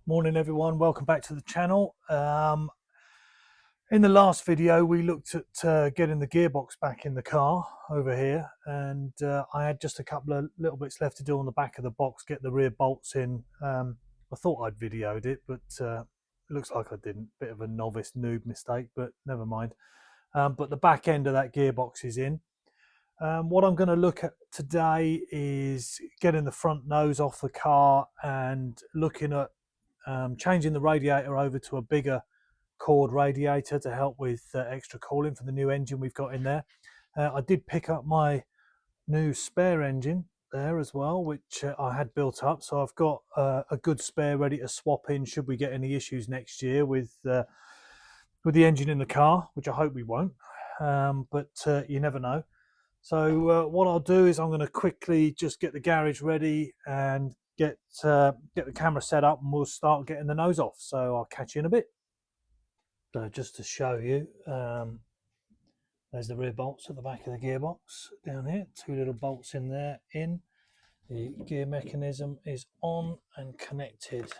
Morning everyone, welcome back to the channel. In the last video we looked at getting the gearbox back in the car over here, and I had just a couple of little bits left to do on the back of the box, get the rear bolts in. I thought I'd videoed it, but it looks like I didn't. Bit of a novice noob mistake, but never mind. But the back end of that gearbox is in. What I'm going to look at today is getting the front nose off the car and looking at changing the radiator over to a bigger cord radiator to help with extra cooling for the new engine we've got in there. I did pick up my new spare engine there as well, which I had built up, so I've got a good spare ready to swap in should we get any issues next year with the engine in the car, which I hope we won't, but you never know. So what I'll do is I'm going to quickly just get the garage ready and get the camera set up, and we'll start getting the nose off. So I'll catch you in a bit. So just to show you, there's the rear bolts at the back of the gearbox down here. Two little bolts in there. The gear mechanism is on and connected.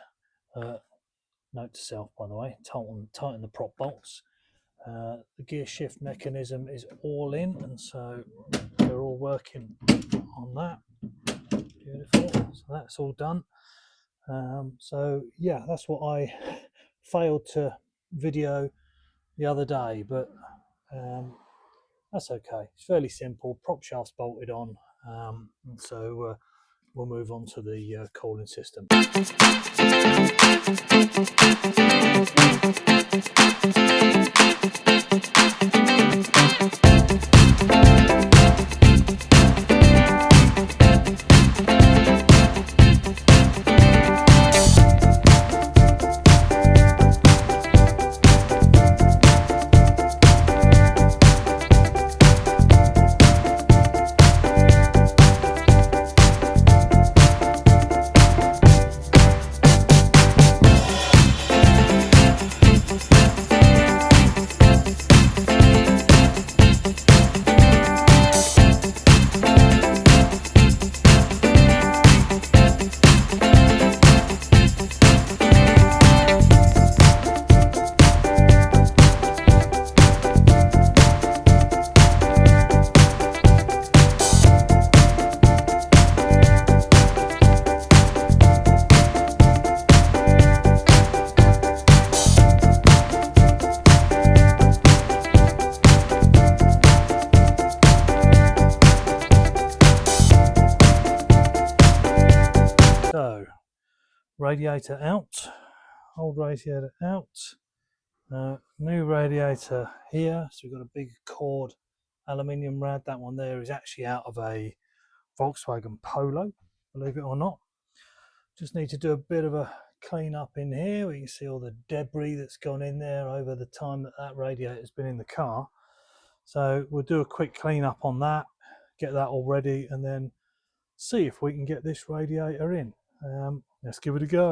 Note to self, by the way, tighten the prop bolts. The gear shift mechanism is all in, and so we're all working on that. Beautiful. So that's all done. So yeah, that's what I failed to video the other day, but that's okay. It's fairly simple. Prop shafts bolted on, and so we'll move on to the cooling system. So, radiator out, old radiator out, new radiator here. So we've got a big cord aluminium rad. That one there is actually out of a Volkswagen Polo, believe it or not. Just need to do a bit of a clean up in here. We can see all the debris that's gone in there over the time that radiator has been in the car. So we'll do a quick clean up on that, get that all ready, and then see if we can get this radiator in. Let's give it a go.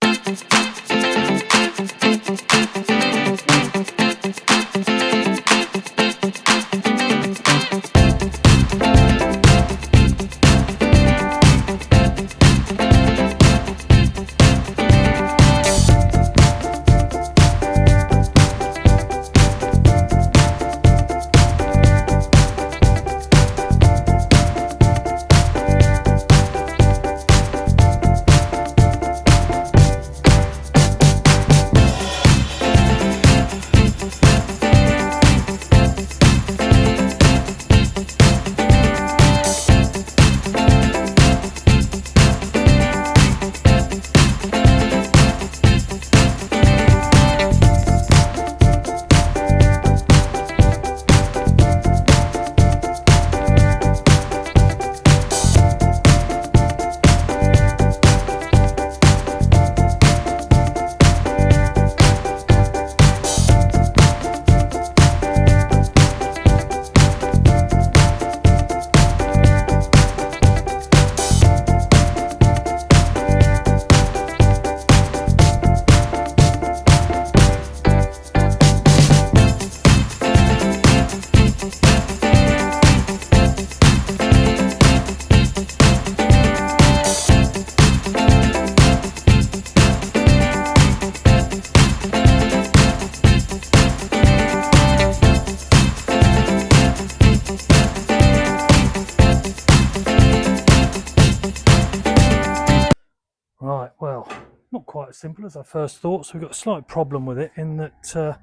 quite as simple as I first thought. So we've got a slight problem with it in that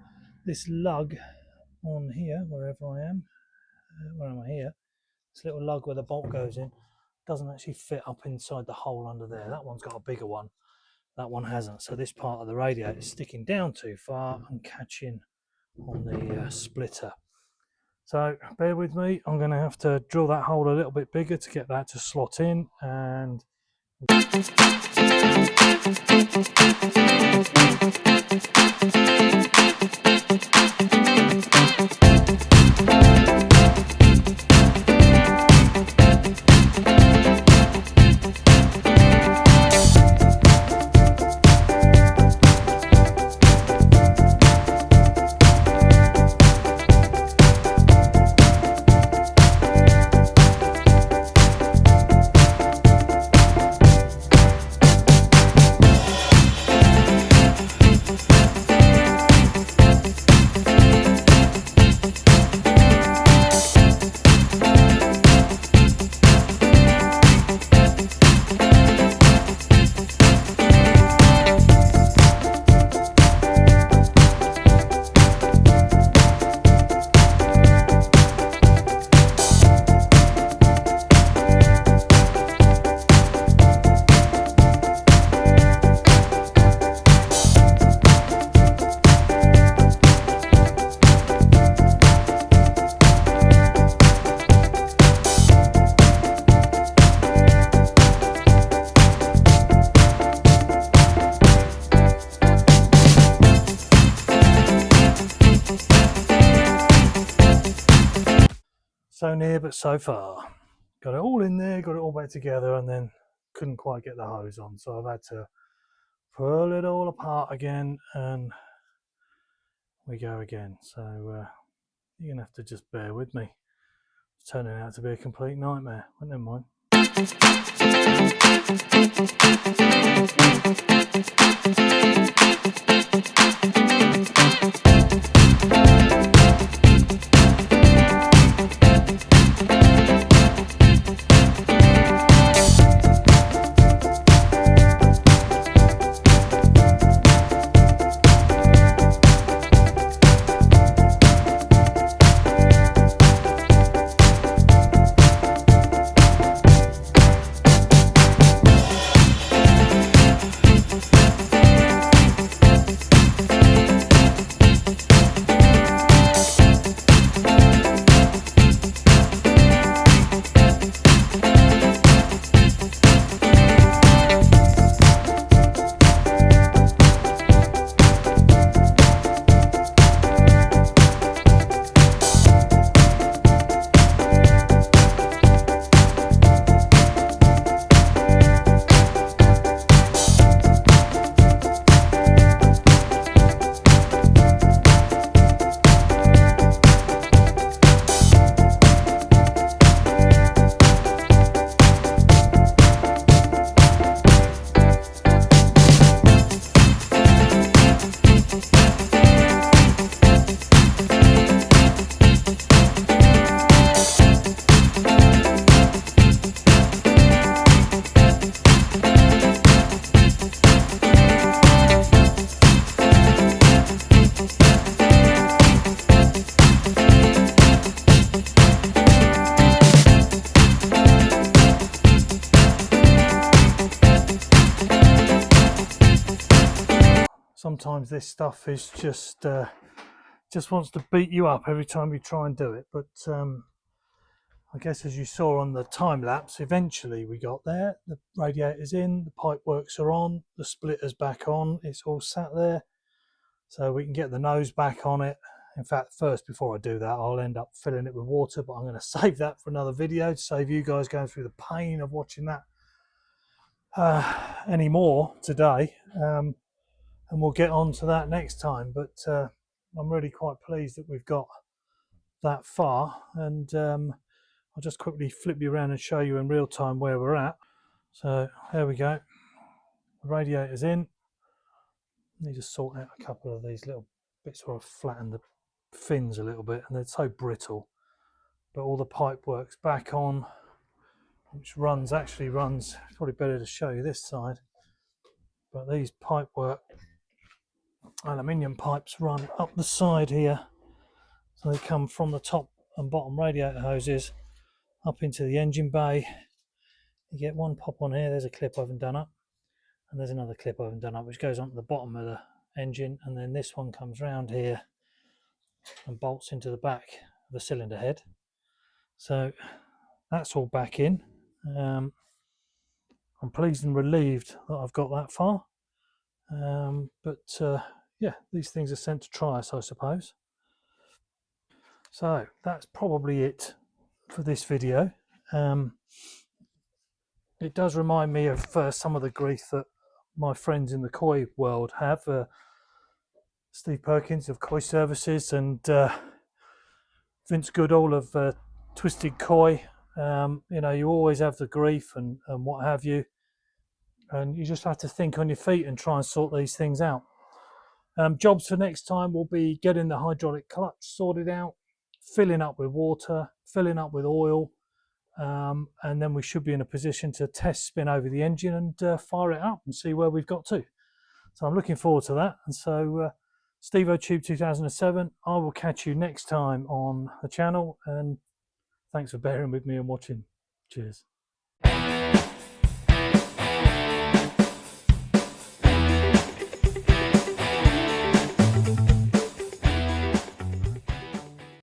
this lug on here, wherever I am, where am I here? This little lug where the bolt goes in doesn't actually fit up inside the hole under there. That one's got a bigger one. That one hasn't. So this part of the radiator is sticking down too far and catching on the splitter. So bear with me. I'm going to have to drill that hole a little bit bigger to get that to slot in, and so near but so far. Got it all in there, got it all back together, and then couldn't quite get the hose on, so I've had to pull it all apart again, and we go again. So you're gonna have to just bear with me. It's turning out to be a complete nightmare, but never mind. Sometimes this stuff is just wants to beat you up every time you try and do it, but I guess as you saw on the time lapse, eventually we got there. The radiator's in, the pipe works are on, the splitter's back on, it's all sat there, so we can get the nose back on it. In fact, first, before I do that, I'll end up filling it with water, but I'm going to save that for another video to save you guys going through the pain of watching that anymore today. And we'll get on to that next time, but I'm really quite pleased that we've got that far, and I'll just quickly flip you around and show you in real time where we're at. So there we go, the radiator's in. Need to sort out a couple of these little bits where I've flattened the fins a little bit, and they're so brittle, but all the pipe work's back on, which actually runs, probably better to show you this side, but these pipework aluminium pipes run up the side here, so they come from the top and bottom radiator hoses up into the engine bay. You get one pop on here, there's a clip I haven't done up, and there's another clip I haven't done up which goes onto the bottom of the engine, and then this one comes round here and bolts into the back of the cylinder head. So that's all back in. I'm pleased and relieved that I've got that far, but yeah, these things are sent to try us, I suppose. So that's probably it for this video. It does remind me of some of the grief that my friends in the koi world have. Steve Perkins of Koi Services and Vince Goodall of Twisted Koi. You know, you always have the grief and what have you, and you just have to think on your feet and try and sort these things out. Jobs for next time will be getting the hydraulic clutch sorted out, filling up with water, filling up with oil, and then we should be in a position to test spin over the engine and fire it up and see where we've got to. So I'm looking forward to that. And so StevoTube 2007, I will catch you next time on the channel, and thanks for bearing with me and watching. Cheers.